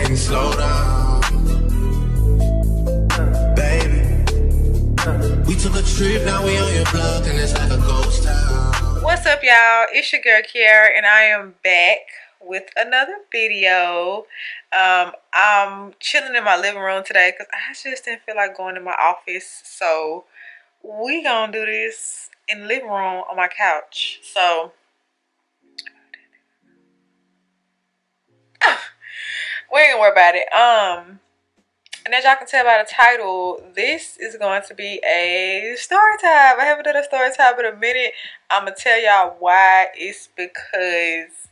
can you slow down? Baby, we took a trip, now we on your block, and it's like a ghost town. What's up, y'all? It's your girl Kiara, and I am back with another video. I'm chilling in my living room today because I just didn't feel like going to my office, so we gonna do this in the living room on my couch. So we ain't gonna worry about it. And as y'all can tell by the title, this is going to be a story time. I haven't done a story time in a minute. I'm gonna tell y'all why. It's because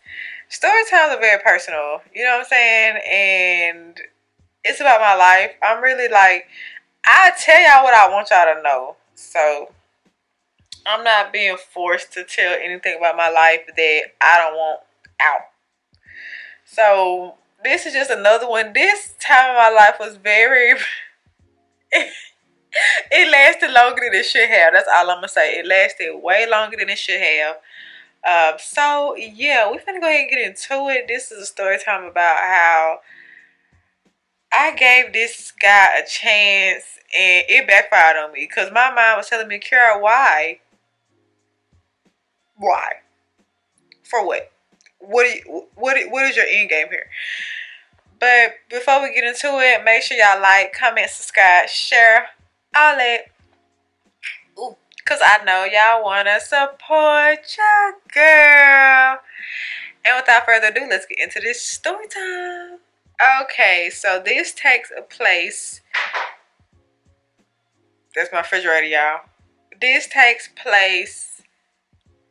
story times are very personal, you know what I'm saying? And it's about my life. I'm really like, I tell y'all what I want y'all to know. So I'm not being forced to tell anything about my life that I don't want out. So this is just another one. This time of my life was very it lasted longer than it should have. That's all I'm gonna say. It lasted way longer than it should have. So yeah, we're gonna go ahead and get into it. This is a story time about how I gave this guy a chance and it backfired on me because my mind was telling me, Kara, why? Why? For what? What is your end game here? But before we get into it, make sure y'all like, comment, subscribe, share, all that. Ooh, because I know y'all want to support your girl. And without further ado, let's get into this story time. Okay, so this takes place. That's my refrigerator, y'all. This takes place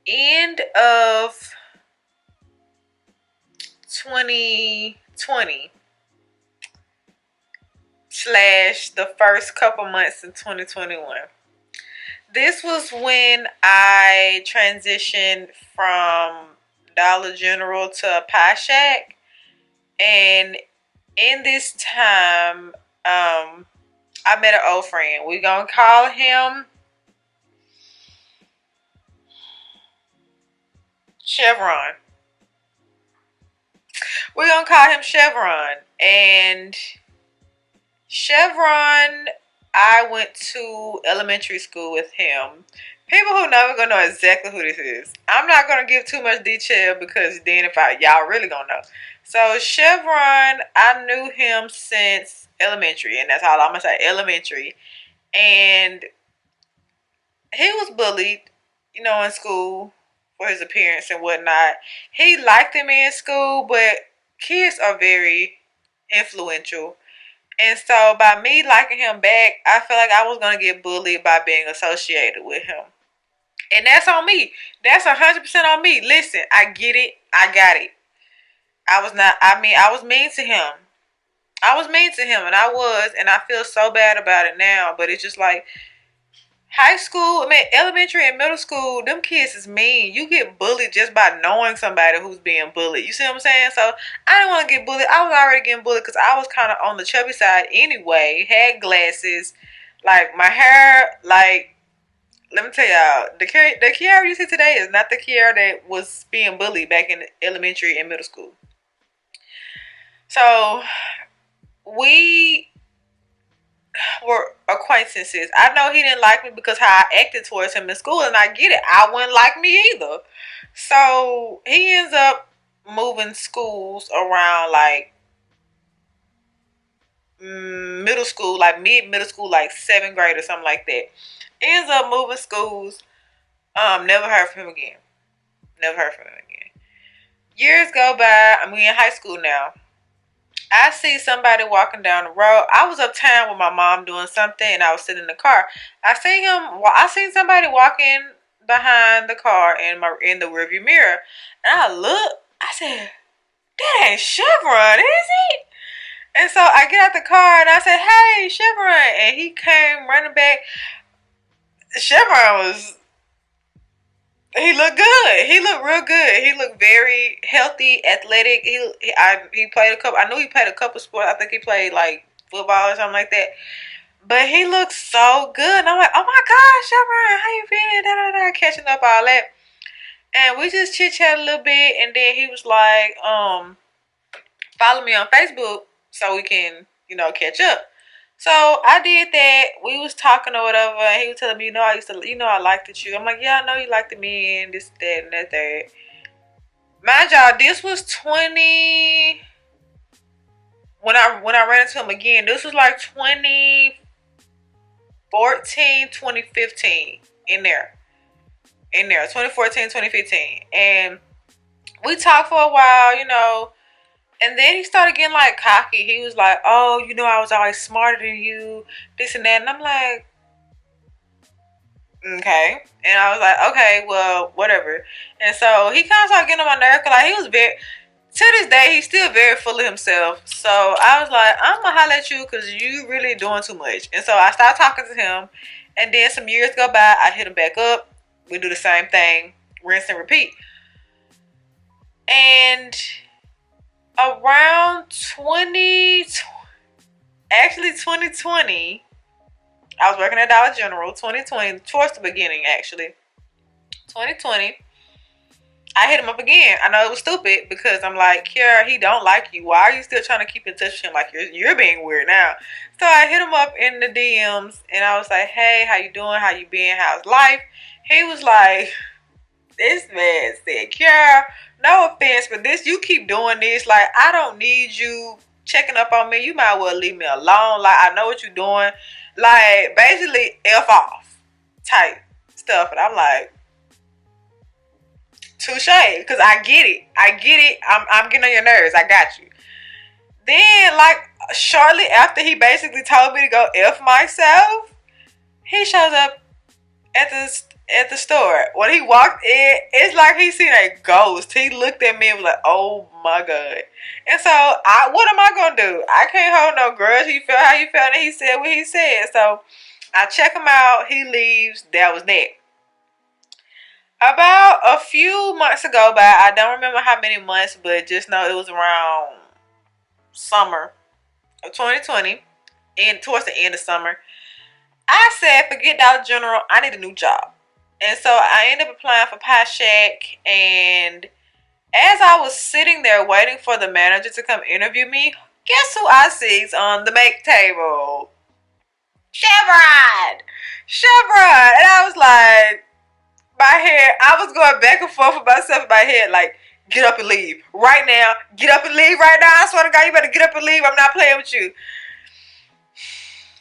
end of 2020 / the first couple months in 2021. This was when I transitioned from Dollar General to a Pie Shack. And in this time, I met an old friend. We're going to call him Chevron. We're going to call him Chevron. And Chevron, I went to elementary school with him. People who know are going to know exactly who this is. I'm not going to give too much detail because then y'all really going to know. So Chevron, I knew him since elementary, and that's all I'm going to say, elementary. And he was bullied, you know, in school for his appearance and whatnot. He liked me in school, but kids are very influential. And so by me liking him back, I feel like I was going to get bullied by being associated with him. And that's on me. That's 100% on me. Listen, I get it. I got it. I was mean to him. And I feel so bad about it now. But it's just like, high school, elementary and middle school, them kids is mean. You get bullied just by knowing somebody who's being bullied. You see what I'm saying? So I didn't want to get bullied. I was already getting bullied because I was kind of on the chubby side anyway. Had glasses, like my hair, like, let me tell y'all, the Kiara you see today is not the Kiara that was being bullied back in elementary and middle school. So we were acquaintances. I know he didn't like me because how I acted towards him in school, and I get it. I wouldn't like me either. So he ends up moving schools around like middle school, like middle school, like 7th grade or something like that. Ends up moving schools. Never heard from him again. Years go by. I'm in high school now. I see somebody walking down the road. I was uptown with my mom doing something, and I was sitting in the car. I seen somebody walking behind the car in the rearview mirror, and I looked. I said, "That ain't Chevron, is it?" And so I get out the car and I said, "Hey, Chevron," and he came running back. Chevron he looked good. He looked real good. He looked very healthy, athletic. He played a couple. I knew he played a couple sports. I think he played like football or something like that. But he looked so good. And I'm like, oh my gosh, Chevron, how you been? Catching up all that. And we just chit chat a little bit, and then he was like, follow me on Facebook. so we can, catch up. So I did that. We was talking or whatever, and he was telling me, I liked it you. I'm like, yeah, I know you liked me and this, that, and that, that. Mind y'all, this was 20 when I ran into him again. This was like 2014, 2015 in there. 2014, 2015. And we talked for a while, and then he started getting like cocky. He was like, oh, I was always smarter than you, this and that. And I'm like, okay. And I was like, okay, well, whatever. And so he kind of started getting on my nerve, because like, he was to this day, he's still very full of himself. So I was like, I'm going to holler at you because you really doing too much. And so I started talking to him. And then some years go by, I hit him back up. We do the same thing, rinse and repeat. And around 2020, I was working at Dollar General. 2020, towards the beginning, actually. 2020. I hit him up again. I know it was stupid because I'm like, Kiara, he don't like you. Why are you still trying to keep in touch with him? Like, you're being weird now. So I hit him up in the DMs and I was like, hey, how you doing? How you been? How's life? He was like, this man said, Kiara, no offense, but you keep doing this. Like, I don't need you checking up on me. You might well leave me alone. Like, I know what you're doing. Like, basically, F off type stuff. And I'm like, touche, because I get it. I'm getting on your nerves. I got you. Then, like, shortly after he basically told me to go F myself, he shows up at the store. When he walked in, it's like he seen a ghost. He looked at me and was like, oh my God. And so, what am I going to do? I can't hold no grudge. He felt how he felt and he said what he said. So, I check him out. He leaves. That was that. About a few months ago by, I don't remember how many months, but just know it was around summer of 2020, and towards the end of summer, I said, forget Dollar General, I need a new job. And so I ended up applying for Pie Shack, and as I was sitting there waiting for the manager to come interview me, guess who I sees on the make table? Chevron! And I was like, my head, I was going back and forth with myself in my head, like, get up and leave. Right now. Get up and leave right now. I swear to God, you better get up and leave. I'm not playing with you.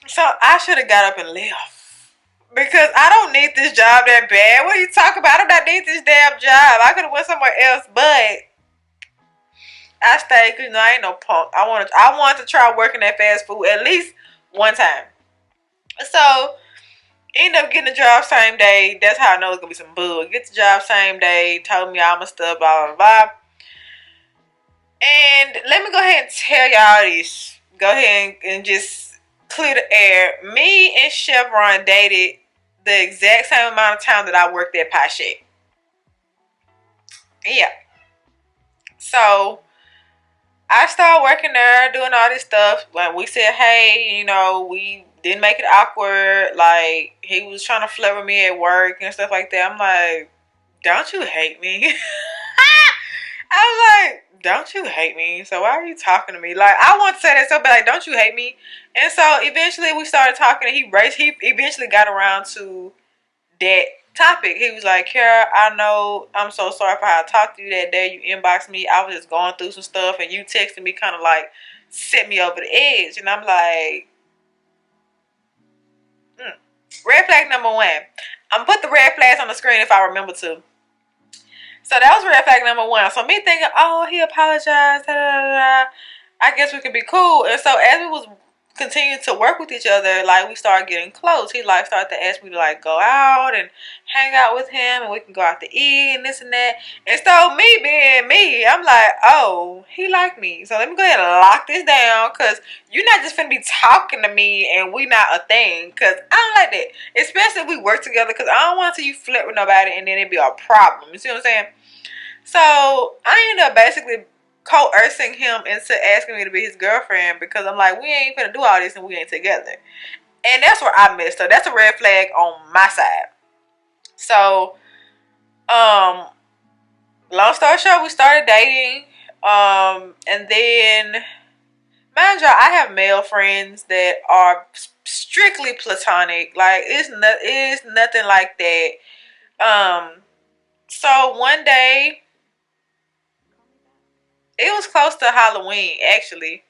So I should have got up and left. Because I don't need this job that bad. What are you talking about? I do not need this damn job. I could have went somewhere else, but I stayed because, I ain't no punk. I wanted to try working at fast food at least one time. So, end up getting the job same day. That's how I know it's going to be some bull. Get the job same day. Told me all my stuff, blah, blah, blah. And let me go ahead and tell y'all this. Go ahead and just clear the air. Me and Chevron dated the exact same amount of time that I worked at Pie Shack. Yeah. So, I started working there, doing all this stuff. When we said, hey, we didn't make it awkward. Like, he was trying to flirt with me at work and stuff like that. I'm like, don't you hate me? I was like, don't you hate me? So why are you talking to me? Like, I want to say that so bad, like, don't you hate me? And so eventually we started talking, and he eventually got around to that topic. He was like, Kara, I know, I'm so sorry for how I talked to you that day. You inboxed me. I was just going through some stuff, and you texted me, kind of like set me over the edge. And I'm like, red flag number one. I'm going to put the red flags on the screen if I remember to. So that was red flag number one. So me thinking, oh, he apologized. Da, da, da, da. I guess we could be cool. And so as we was continuing to work with each other, like, we started getting close. He like started to ask me to like go out and hang out with him, and we can go out to eat and this and that. And so me being me, I'm like, oh, he like me. So let me go ahead and lock this down, because you're not just finna be talking to me and we not a thing, because I don't like that. Especially if we work together, because I don't want to see you flirt with nobody and then it be a problem. You see what I'm saying? So I ended up basically coercing him into asking me to be his girlfriend, because I'm like, we ain't finna do all this and we ain't together. And that's where I messed up. That's a red flag on my side. So, long story short, we started dating. And then, mind y'all, I have male friends that are strictly platonic. Like it's nothing like that. So one day, it was close to Halloween. Actually,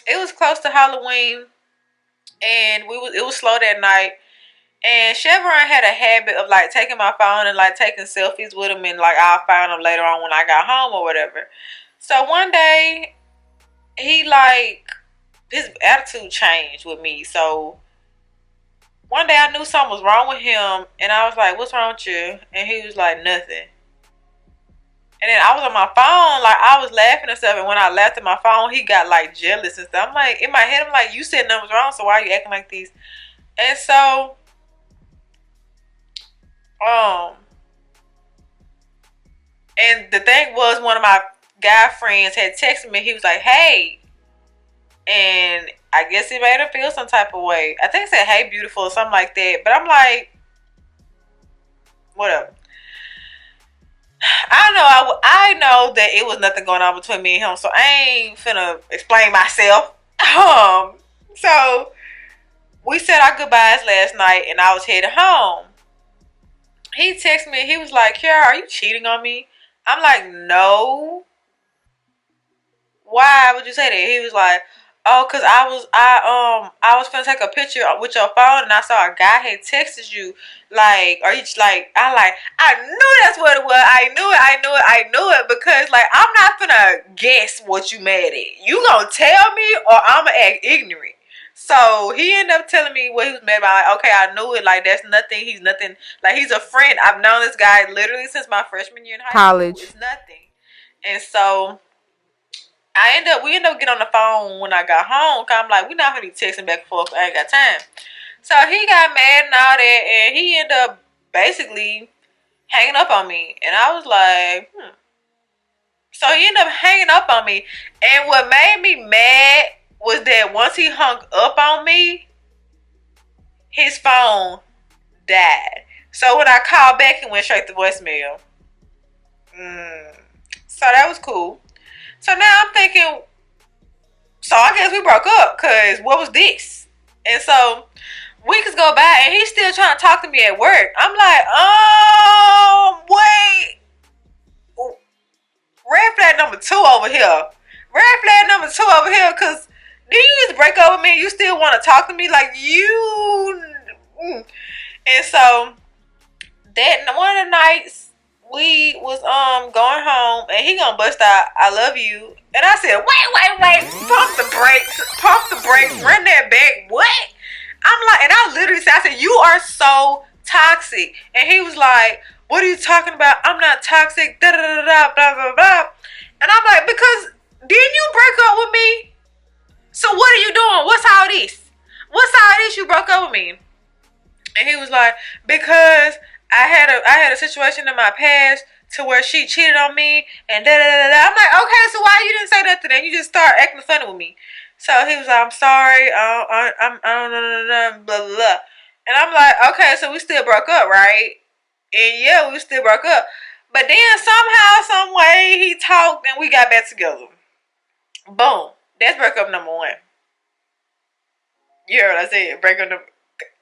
it was close to Halloween, and it was slow that night. And Chevron had a habit of like taking my phone and like taking selfies with him, and like I'll find them later on when I got home or whatever. So one day, he like his attitude changed with me. So one day I knew something was wrong with him, and I was like, "What's wrong with you?" And he was like, "Nothing." And then I was on my phone, like I was laughing and stuff. And when I laughed at my phone, he got like jealous and stuff. I'm like, in my head, I'm like, "You said nothing was wrong, so why are you acting like this?" And so, um, and the thing was, one of my guy friends had texted me. He was like, "Hey," and I guess it made him feel some type of way. I think it said, "Hey, beautiful," or something like that. But I'm like, whatever. I know that it was nothing going on between me and him, so I ain't finna explain myself. So we said our goodbyes last night, and I was headed home. He texted me. He was like, "Kiara, are you cheating on me?" I'm like, "No." Why would you say that? He was like, "Oh, cause I was finna take a picture with your phone, and I saw a guy had texted you. Like, are you like?" I knew that's what it was. I knew it because like I'm not finna guess what you mad at. You gonna tell me, or I'ma act ignorant. So he ended up telling me what he was mad about. Like, okay, I knew it. Like, that's nothing. He's nothing. Like, he's a friend. I've known this guy literally since my freshman year in high school. It's nothing. And so we ended up getting on the phone when I got home. Cause I'm like, we're not gonna be texting back and forth. I ain't got time. So he got mad and all that, and he ended up basically hanging up on me. And I was like, So he ended up hanging up on me. And what made me mad was that once he hung up on me, his phone died. So when I called back, it went straight to voicemail. So that was cool. So now I'm thinking, so I guess we broke up, because what was this? And so weeks go by, and he's still trying to talk to me at work. I'm like, wait. Red flag number 2 over here. Red flag number 2 over here, because do you just break up with me and you still want to talk to me? Like, you... And so, that one of the nights, we was going home, and he gonna bust out "I love you," and I said, wait, pump the brakes, run that back. What? I'm like, and I literally said, I said, "You are so toxic," and he was like, "What are you talking about? I'm not toxic, da da da da, blah blah blah." And I'm like, because didn't you break up with me? So what are you doing? What's all this? What's all this? You broke up with me? And he was like, because I had a situation in my past to where she cheated on me and da da da da. I'm like, okay, so why you didn't say nothing? And you just start acting funny with me. So he was like, "I'm sorry, I don't know, blah blah blah." And I'm like, okay, so we still broke up, right? And yeah, we still broke up. But then somehow, some way, he talked and we got back together. Boom. That's breakup number 1. You heard what I said? Breakup number...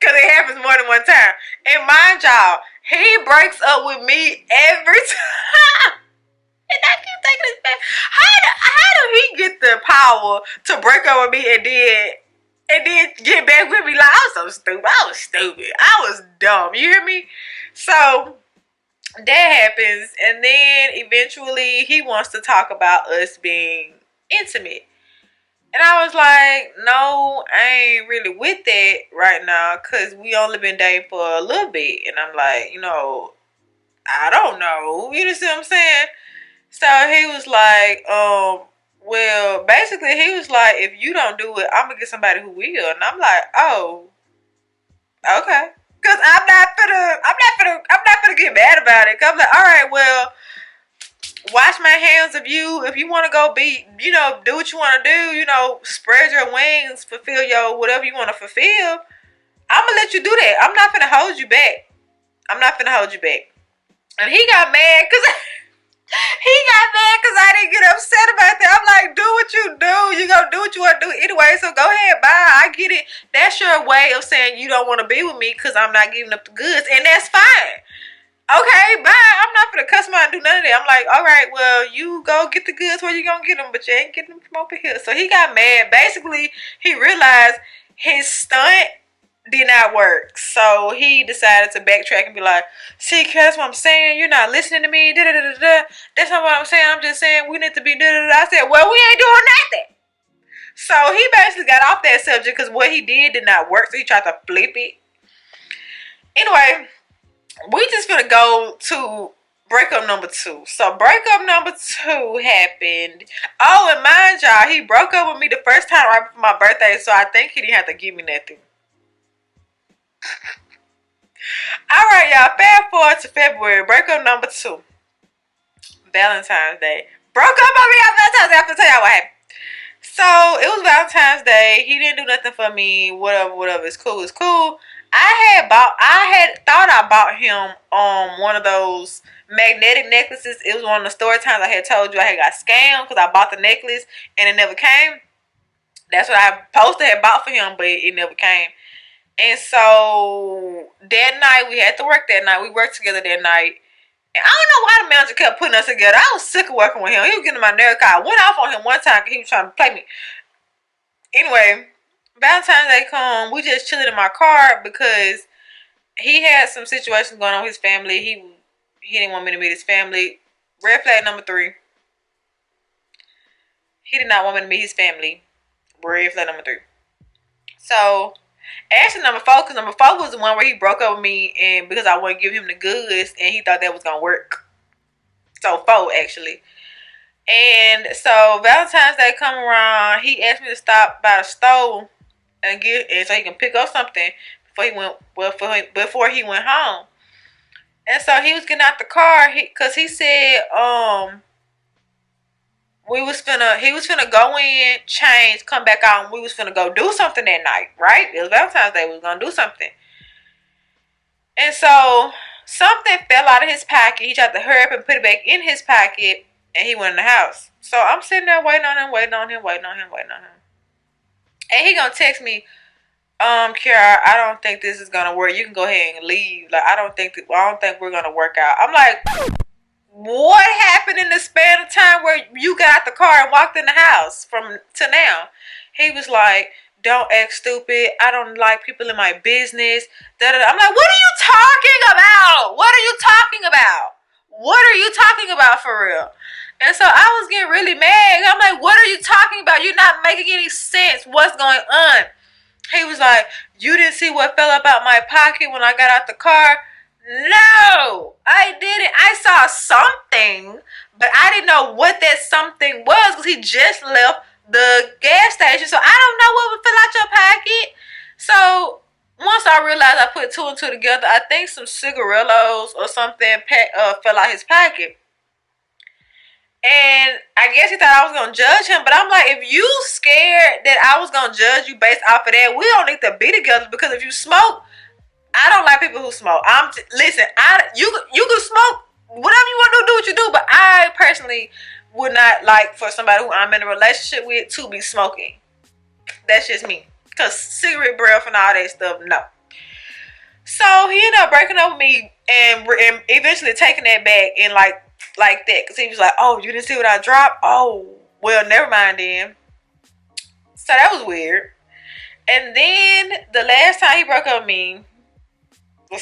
Because it happens more than one time. And mind y'all, he breaks up with me every time. And I keep thinking this back. How do he get the power to break up with me and then get back with me? Like, I was so stupid. I was dumb. You hear me? So that happens. And then eventually he wants to talk about us being intimate. And I was like, no, I ain't really with that right now, because we only been dating for a little bit. And I'm like, I don't know. You know what I'm saying? So he was like, well, basically he was like, if you don't do it, I'm gonna get somebody who will. And I'm like, oh, okay. Because I'm not gonna get mad about it. Cause I'm like, all right, well, wash my hands of you. If you want to go be, do what you want to do, spread your wings, fulfill your whatever you want to fulfill. I'm going to let you do that. I'm not going to hold you back. And he got mad because He got mad because I didn't get upset about that. I'm like, do what you do. You gonna do what you want to do anyway. So go ahead, bye. I get it. That's your way of saying you don't want to be with me because I'm not giving up the goods, and that's fine. Okay, bye. I'm not gonna cuss him out and do none of that. I'm like, all right, well, you go get the goods where you gonna get them, but you ain't getting them from over here. So he got mad. Basically, he realized his stunt did not work. So he decided to backtrack and be like, see, that's what I'm saying. You're not listening to me. Da, da, da, da, da. That's not what I'm saying. I'm just saying we need to be da, da, da. I said, well, we ain't doing nothing. So he basically got off that subject because what he did not work. So he tried to flip it. Anyway, we just gonna go to breakup number 2. So breakup number 2 happened. Oh, and mind y'all, he broke up with me the first time right before my birthday. So I think he didn't have to give me nothing. Alright, y'all, fast forward to February. Breakup number 2. Valentine's Day. Broke up on me on Valentine's Day. I have to tell y'all what happened. So, it was Valentine's Day. He didn't do nothing for me. Whatever. It's cool. I had thought I bought him one of those magnetic necklaces. It was one of the Storytimes I had told you I had got scammed because I bought the necklace and it never came. That's what I supposed to have bought for him, but it never came. And so that night, we had to work that night. We worked together that night. And I don't know why the manager kept putting us together. I was sick of working with him. He was getting my nerve. I went off on him one time because he was trying to play me. Anyway, Valentine's Day come. We just chilling in my car because he had some situations going on with his family. He didn't want me to meet his family. Red flag number 3. He did not want me to meet his family. Red flag number 3. So... actually, number 4, because number 4 was the one where he broke up with me and because I wouldn't give him the goods and he thought that was going to work. So, 4, actually. And so, Valentine's Day come around, he asked me to stop by the store and so he can pick up something before he went home. And so, he was getting out the car because he said, he was finna go in, change, come back out, and we was finna go do something that night, right? It was Valentine's Day. We was gonna do something. And so something fell out of his pocket. He tried to hurry up and put it back in his pocket, and he went in the house. So I'm sitting there waiting on him. And he gonna text me, Kiara, I don't think this is gonna work. You can go ahead and leave. Like I don't think we're gonna work out. I'm like, what happened in the span of time where you got out the car and walked in the house to now? He was like, don't act stupid. I don't like people in my business. I'm like, what are you talking about? What are you talking about for real? And so I was getting really mad. I'm like, what are you talking about? You're not making any sense. What's going on? He was like, you didn't see what fell up out my pocket when I got out the car? No, I didn't. I saw something, but I didn't know what that something was because he just left the gas station. So I don't know what would fill out your pocket. So once I realized I put 2 and 2 together, I think some cigarillos or something fell out his pocket. And I guess he thought I was going to judge him. But I'm like, if you scared that I was going to judge you based off of that, we don't need to be together because if you smoke, I don't like people who smoke. Listen, you can smoke whatever you want to do what you do, but I personally would not like for somebody who I'm in a relationship with to be smoking. That's just me. Because cigarette breath and all that stuff, no. So he ended up breaking up with me and eventually taking that back and like that. Because he was like, oh, you didn't see what I dropped? Oh, well, never mind then. So that was weird. And then the last time he broke up with me, I'm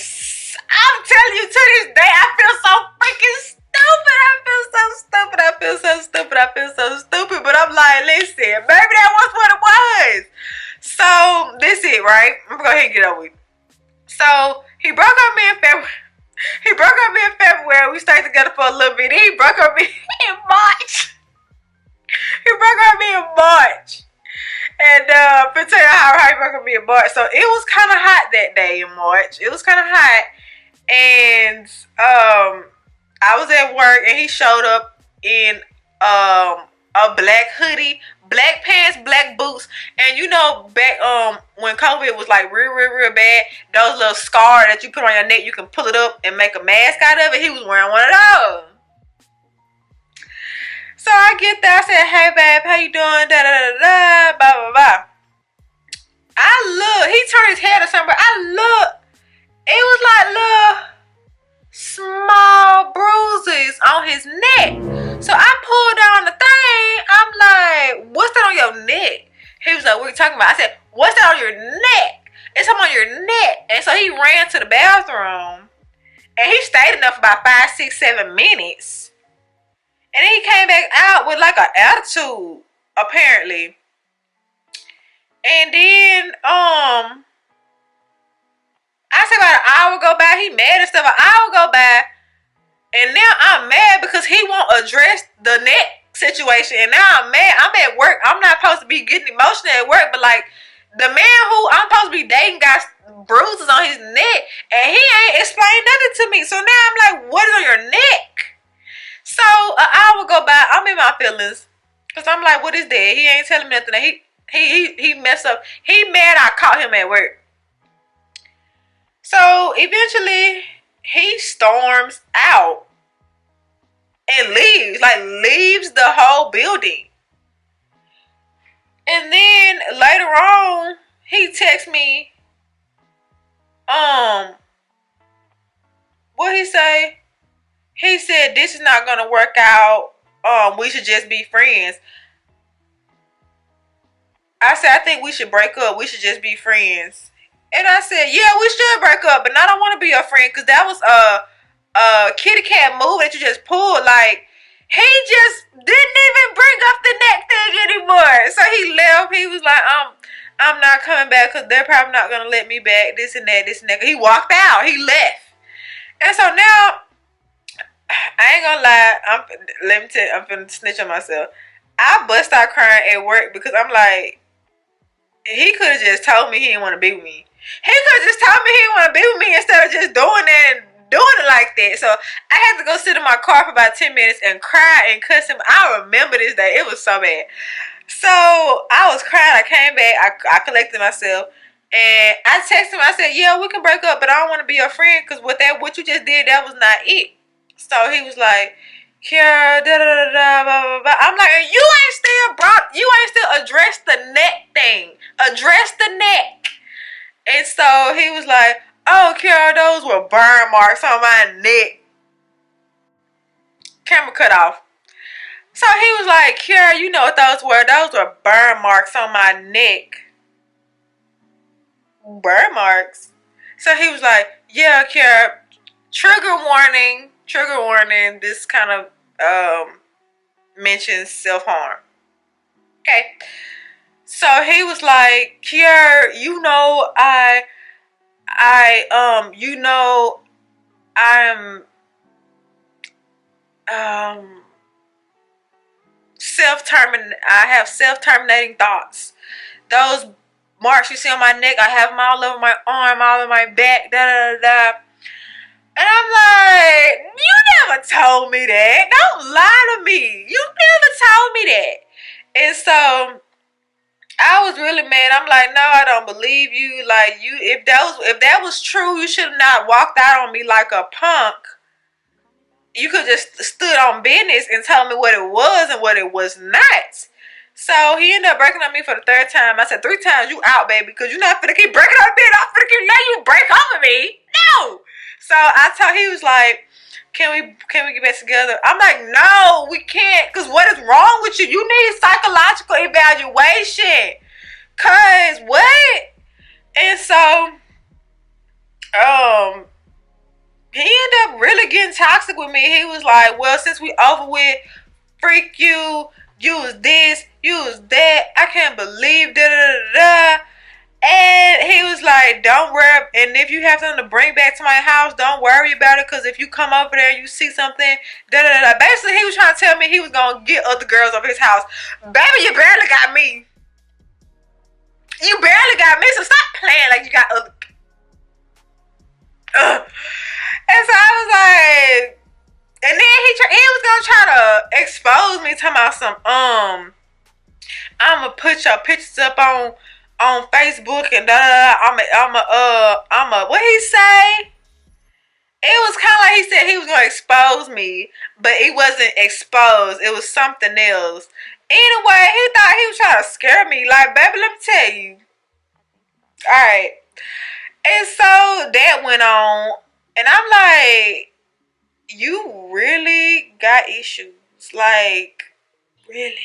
telling you, to this day, I feel so freaking stupid. I feel so stupid. But I'm like, listen, maybe that was what it was. So, this it, right? I'm going to go ahead and get over it. So, he broke up with me in February. We stayed together for a little bit. He broke up with me in March. And for tell you how he broke up with me in March. So, it was kind of hot that day in March. It was kind of hot. And I was at work and he showed up in a black hoodie, black pants, black boots, and you know back when COVID was like real bad, those little scars that you put on your neck, you can pull it up and make a mask out of it. He was wearing one of those. So I get there. I said, "Hey, babe, how you doing?" Da da da da. Blah blah blah. I look. He turned his head or something. I look. It was like little small bruises on his neck. So I pulled down the thing. I'm like, "What's that on your neck?" He was like, "What are you talking about?" I said, "What's that on your neck?" "It's on your neck." And so he ran to the bathroom. And he stayed in there for about 5, 6, 7 minutes. And then he came back out with like an attitude, apparently. And then, I said about an hour go by, he mad and stuff. An hour go by, and now I'm mad because he won't address the neck situation. And now I'm mad. I'm at work. I'm not supposed to be getting emotional at work, but like the man who I'm supposed to be dating got bruises on his neck, and he ain't explained nothing to me. So now I'm like, what is on your neck? So an hour go by, I'm in my feelings, cause I'm like, what is that? He ain't telling me nothing. He messed up. He mad I caught him at work. So eventually he storms out and leaves the whole building. And then later on, he texts me, what he say? He said, "This is not gonna work out. We should just be friends." I said, "I think we should break up. We should just be friends." And I said, "Yeah, we should break up, but I don't want to be your friend because that was a kitty cat move that you just pulled. Like, he just didn't even bring up the neck thing anymore." So he left. He was like, I'm not coming back because they're probably not gonna let me back. This and that, this and that." He walked out. He left. And so now, I ain't gonna lie. I'm finna snitch on myself. I bust out crying at work because I'm like, he could have just told me he didn't want to be with me. He could have just told me he didn't want to be with me instead of just doing it like that. So I had to go sit in my car for about 10 minutes and cry and cuss him. I remember this day. It was so bad. So I was crying. I came back. I collected myself. And I texted him. I said, "Yeah, we can break up, but I don't want to be your friend because what you just did, that was not it." So he was like, "Kara, da da da da, blah blah blah." I'm like, you ain't still addressed the neck thing. Address the neck. And so he was like, "Oh, Kara, those were burn marks on my neck." Camera cut off. So he was like, "Kara, you know what those were? Those were burn marks on my neck." Burn marks. So he was like, "Yeah, Kara, trigger warning. This kind of mentions self-harm." Okay. So he was like, "Kier, I'm I have self-terminating thoughts. Those marks you see on my neck, I have them all over my arm, all over my back, da da da da." And I'm like, you never told me that. Don't lie to me. You never told me that. And so I was really mad. I'm like, no, I don't believe you. Like, if that was true, you should have not walked out on me like a punk. You could just stood on business and told me what it was and what it was not. So he ended up breaking up me for the 3rd time. I said, 3 times, you out, baby, because you're not finna keep breaking up me. I'm finna keep letting you break up with me. No. So I told he was like, can we get back together? I'm like, no, we can't, because what is wrong with you? You need psychological evaluation. Cause what? And so he ended up really getting toxic with me. He was like, well, since we over with, freak you was this, you was that, I can't believe da da da da. And he was like, don't worry, and if you have something to bring back to my house, don't worry about it, because if you come over there and you see something, da da da. Basically, he was trying to tell me he was going to get other girls over his house. Baby, you barely got me. You barely got me, so stop playing like you got other. And so I was like, and then he was going to try to expose me, talking about some, I'm going to put your pictures up on Facebook and da da da. I'm a what he say? It was kind of like he said he was going to expose me, but it wasn't exposed. It was something else. Anyway, he thought he was trying to scare me. Like, baby, let me tell you. All right. And so that went on. And I'm like, you really got issues. Like, really.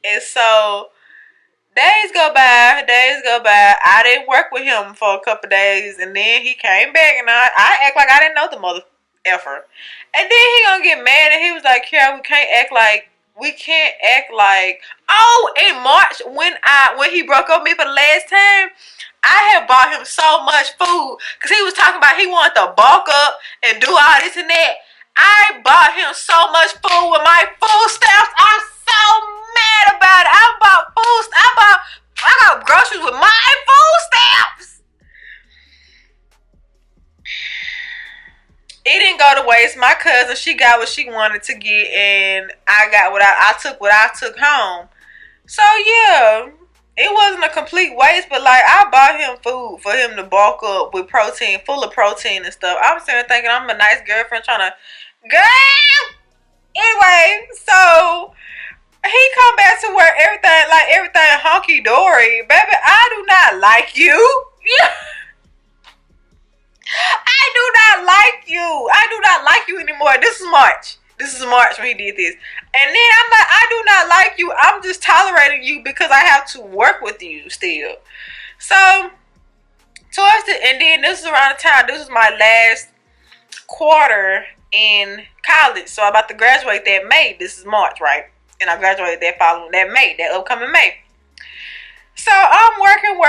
And so days go by, I didn't work with him for a couple of days, and then he came back, and I act like I didn't know the mother effer. And then he gonna get mad, and he was like, "Carol, we can't act like." Oh, in March when he broke up with me for the last time, I had bought him so much food because he was talking about he wanted to bulk up and do all this and that. I bought him so much food with my food stamps. I'm so mad about it. I got groceries with my food stamps. It didn't go to waste. My cousin, she got what she wanted to get, and I got I took what I took home. So yeah, it wasn't a complete waste, but like I bought him food for him to bulk up with protein, full of protein and stuff. I was sitting there thinking I'm a nice girlfriend trying to, girl. Anyway, so he come back to where everything honky dory, baby. I do not like you. I do not like you. I do not like you anymore. This is March. This is March when he did this. And then I'm like, I do not like you. I'm just tolerating you because I have to work with you still. So, and then this is around the time, this was my last quarter in college. So I'm about to graduate that May. This is March, right? And I graduated that upcoming May. So I'm working.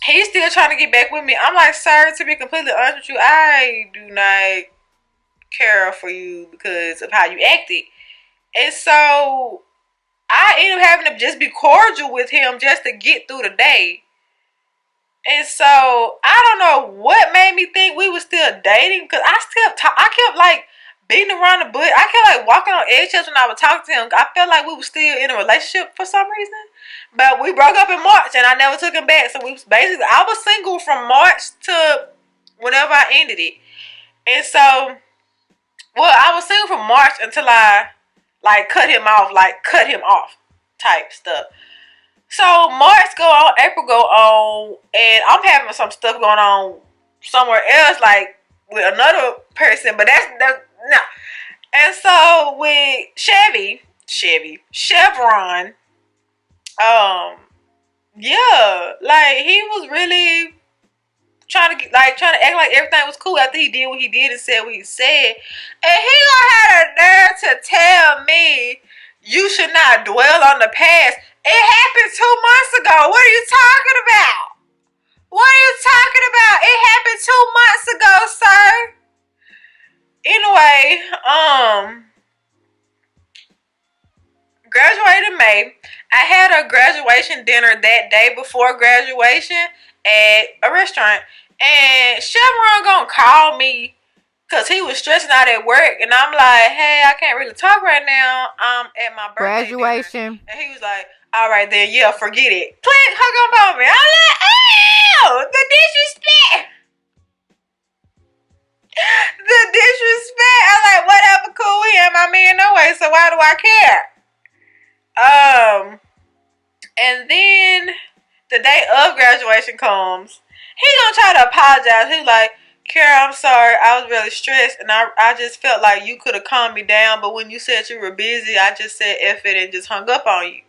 He's still trying to get back with me. I'm like, sir, to be completely honest with you, I do not care for you because of how you acted. And so I ended up having to just be cordial with him just to get through the day. And so I don't know what made me think we were still dating because I kept like beating around the bush. I kept like walking on eggshells when I would talk to him. I felt like we were still in a relationship for some reason. But we broke up in March and I never took him back. So I was single from March to whenever I ended it. And so, I was single from March until I cut him off type stuff. So March go on, April go on, and I'm having some stuff going on somewhere else, like with another person, but that's no. And so with Chevron, yeah, like he was really trying to act like everything was cool after he did what he did and said what he said, and he gonna have the nerve to tell me you should not dwell on the past. It happened 2 months ago. What are you talking about? It happened 2 months ago, sir. Anyway, graduated in May. I had a graduation dinner that day before graduation at a restaurant. And Chevron gonna call me because he was stressing out at work. And I'm like, hey, I can't really talk right now. I'm at my birthday graduation dinner. And he was like, all right then, yeah, forget it. Click, hung up on me. I'm like, oh, the disrespect. The disrespect. I'm like, whatever, cool. He ain't my man no way, so why do I care? And then the day of graduation comes. He gonna try to apologize. He's like, Kara, I'm sorry. I was really stressed, and I just felt like you could have calmed me down, but when you said you were busy, I just said F it and just hung up on you.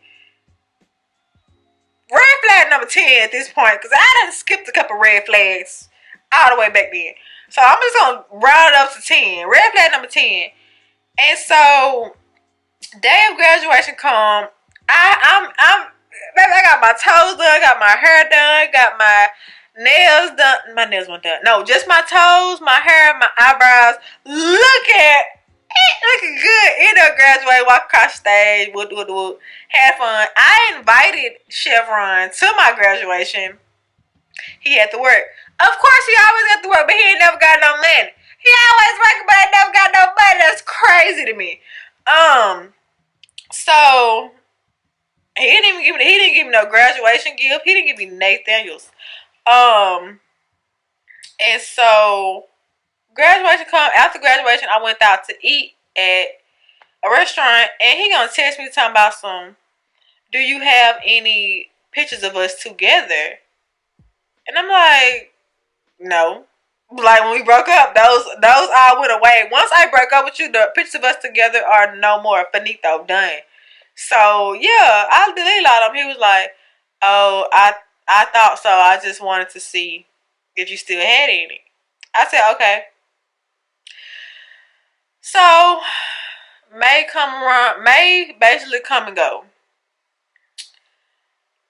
Red flag number 10 at this point, because I done skipped a couple red flags all the way back then. So I'm just gonna round it up to 10. Red flag number 10. And so day of graduation come. Baby, I got my toes done, got my hair done, got my nails done. My nails weren't done. No, just my toes, my hair, my eyebrows. Looking good. End up graduating, walk across the stage, had fun. I invited Chevron to my graduation. He had to work. Of course, he always had to work, but he ain't never got no money. He always working, but I never got no money. That's crazy to me. So he didn't give me no graduation gift. He didn't give me Nathaniel's. And so graduation come after graduation, I went out to eat at a restaurant, and he gonna text me talking about some. Do you have any pictures of us together? And I'm like, no. Like when we broke up, those all went away. Once I broke up with you, the pictures of us together are no more. Finito, done. So yeah, I deleted all of them. He was like, "Oh, I thought so. I just wanted to see if you still had any." I said, "Okay." So May come around. May basically come and go.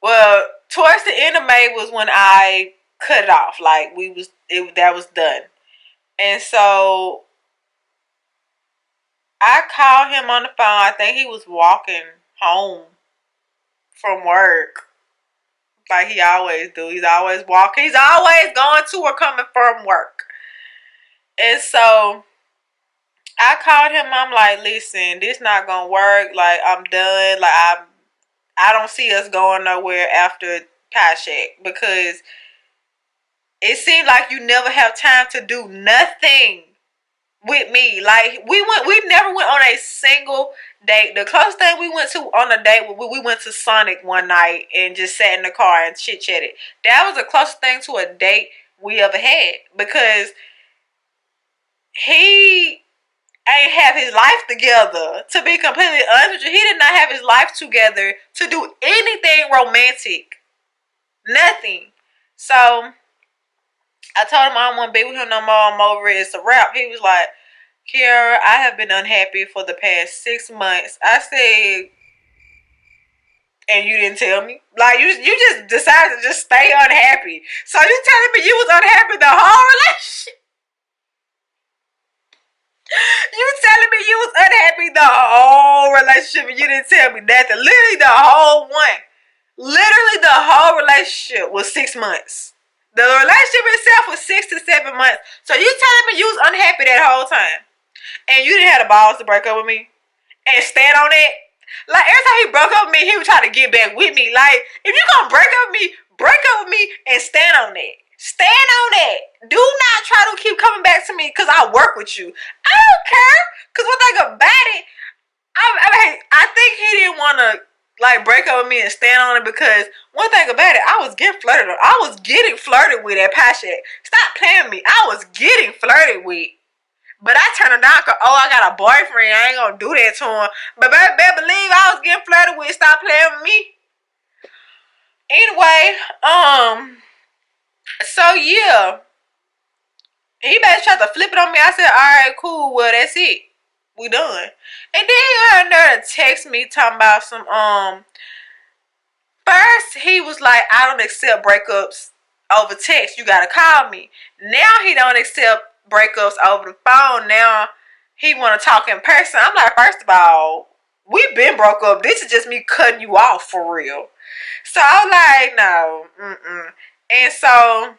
Well, towards the end of May was when I cut it off. Like that was done. And so I called him on the phone. I think he was walking home from work. Like he always do. He's always walking. He's always going to or coming from work. And so I called him. I'm like, listen, this not gonna work. Like I'm done. Like I don't see us going nowhere after Pie Shack because it seemed like you never have time to do nothing with me. Like we never went on a single date. The closest thing we went to on a date, we went to Sonic one night and just sat in the car and chit chatted. That was the closest thing to a date we ever had because he ain't have his life together. To be completely honest with you, he did not have his life together to do anything romantic. Nothing. So I told him I don't want to be with him no more. I'm over it. It's a wrap. He was like, Kiara, I have been unhappy for the past 6 months. I said, and you didn't tell me? Like, you just decided to just stay unhappy. So you telling me you was unhappy the whole relationship? You telling me you was unhappy the whole relationship and you didn't tell me nothing? Literally the whole one. Literally the whole relationship was 6 months. The relationship itself was 6 to 7 months. So you telling me you was unhappy that whole time? And you didn't have the balls to break up with me and stand on it. Like every time he broke up with me, he would try to get back with me. Like if you gonna break up with me and stand on it. Stand on that. Do not try to keep coming back to me because I work with you. I don't care. Because one thing about it, I think he didn't want to like break up with me and stand on it because one thing about it, I was getting flirted on. I was getting flirted with at Pie Shack. Stop playing with me. I was getting flirted with. But I turned it down because, I got a boyfriend. I ain't going to do that to him. But baby, believe I was getting flirted with. Stop playing with me. Anyway, so yeah. He basically tried to flip it on me. I said, alright, cool. Well, that's it. We done. And then he had there to text me talking about some, first he was like, I don't accept breakups over text. You got to call me. Now he don't accept breakups over the phone. Now he want to talk in person. I'm like, first of all, we've been broke up. This is just me cutting you off for real. So I'm like, no. And so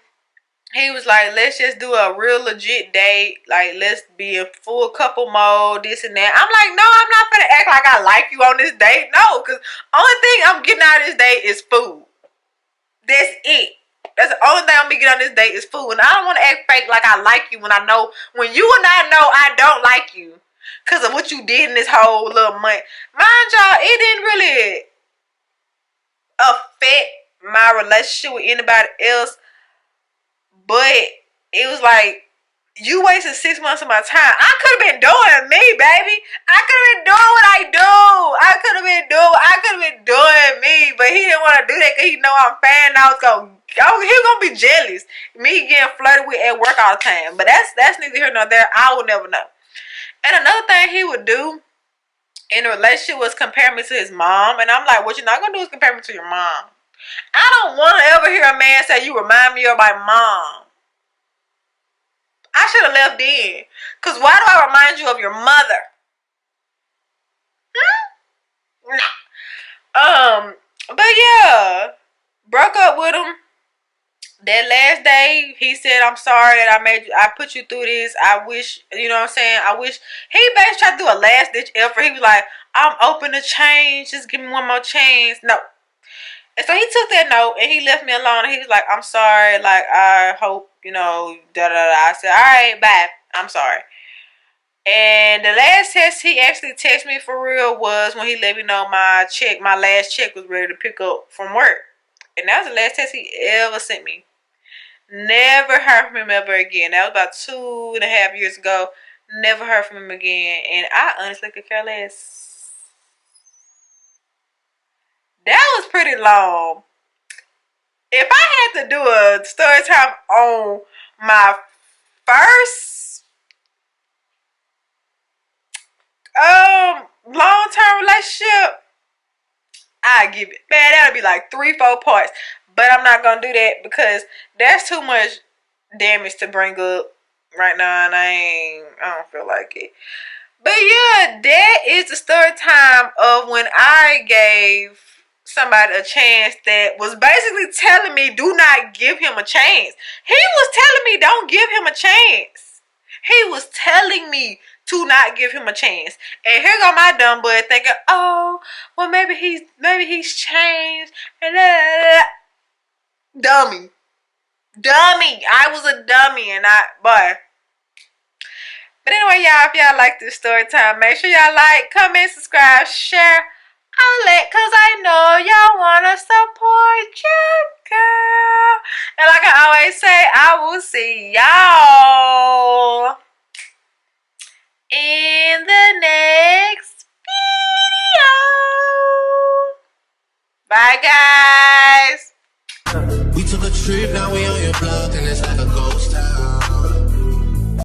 he was like, let's just do a real legit date. Like, let's be in full couple mode, this and that. I'm like, no, I'm not gonna act like I like you on this date. No, because only thing I'm getting out of this date is food. That's it. That's the only thing I'm gonna get on this date is food. And I don't want to act fake like I like you when I know, when you and I know I don't like you because of what you did in this whole little month. Mind y'all, it didn't really affect my relationship with anybody else, but it was like, you wasted 6 months of my time. I could have been doing me, baby. I could have been doing what I do. I could have been doing me, but he didn't want to do that because he know I'm fan. He was gonna be jealous. Me getting flirted with at work all the time. But that's neither here nor there. I will never know. And another thing he would do in a relationship was compare me to his mom. And I'm like, what you're not gonna do is compare me to your mom. I don't want to ever hear a man say you remind me of my mom. I should have left then. Because why do I remind you of your mother? No. But yeah, broke up with him. That last day, he said, I'm sorry that I put you through this. I wish, you know what I'm saying? I wish. He basically tried to do a last ditch effort. He was like, I'm open to change. Just give me one more chance. No. And so he took that note and he left me alone. And he was like, I'm sorry. Like, I hope you know, da da da. I said, all right, bye. I'm sorry. And the last text he actually texted me for real was when he let me know my last check was ready to pick up from work. And that was the last text he ever sent me. Never heard from him ever again. That was about 2.5 years ago. Never heard from him again. And I honestly could care less. That was pretty long. If I had to do a story time on my first long-term relationship, I give it, man, that'll be like 3-4 parts. But I'm not gonna do that because that's too much damage to bring up right now, and I don't feel like it. But yeah, that is the story time of when I gave somebody a chance that was basically telling me do not give him a chance. He was telling me don't give him a chance. He was telling me to not give him a chance. And here go my dumb butt thinking, oh, well maybe he's changed. And dummy. I was a dummy and boy. But anyway, y'all, if y'all like this story time, make sure y'all like, comment, subscribe, share, all that, because I know y'all want to support your girl. And like I always say, I will see y'all in the next video. Bye, guys. We took a trip, now